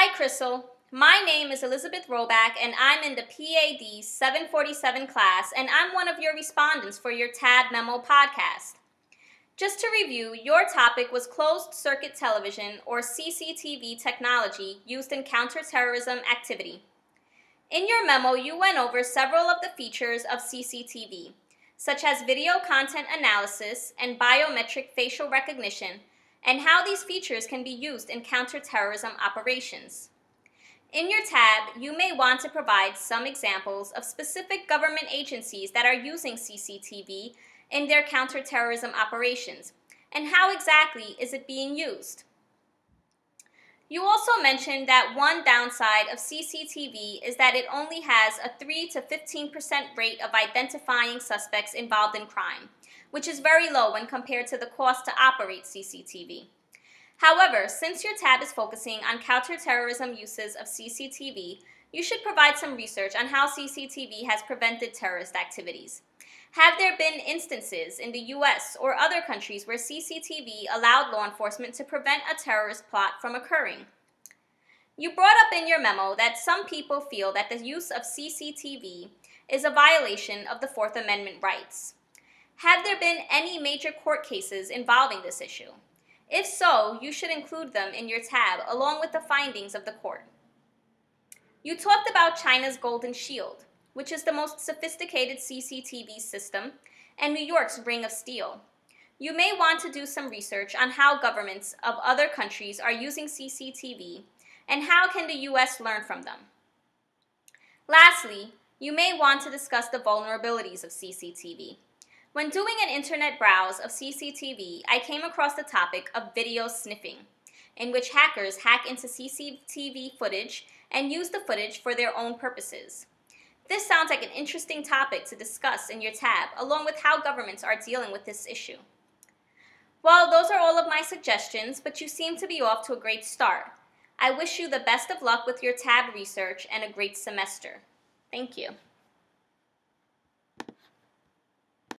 Hi, Crystal. My name is Elizabeth Roback, and I'm in the PAD 747 class, and I'm one of your respondents for your TAB Memo podcast. Just to review, your topic was closed-circuit television, or CCTV technology, used in counterterrorism activity. In your memo, you went over several of the features of CCTV, such as video content analysis and biometric facial recognition, and how these features can be used in counterterrorism operations. In your tab, you may want to provide some examples of specific government agencies that are using CCTV in their counterterrorism operations, and how exactly is it being used. You also mentioned that one downside of CCTV is that it only has a 3 to 15% rate of identifying suspects involved in crime, which is very low when compared to the cost to operate CCTV. However, since your tab is focusing on counterterrorism uses of CCTV, you should provide some research on how CCTV has prevented terrorist activities. Have there been instances in the U.S. or other countries where CCTV allowed law enforcement to prevent a terrorist plot from occurring? You brought up in your memo that some people feel that the use of CCTV is a violation of the Fourth Amendment rights. Have there been any major court cases involving this issue? If so, you should include them in your tab along with the findings of the court. You talked about China's Golden Shield, which is the most sophisticated CCTV system, and New York's Ring of Steel. You may want to do some research on how governments of other countries are using CCTV and how can the U.S. learn from them. Lastly, you may want to discuss the vulnerabilities of CCTV. When doing an internet browse of CCTV, I came across the topic of video sniffing, in which hackers hack into CCTV footage and use the footage for their own purposes. This sounds like an interesting topic to discuss in your tab, along with how governments are dealing with this issue. Well, those are all of my suggestions, but you seem to be off to a great start. I wish you the best of luck with your tab research and a great semester. Thank you.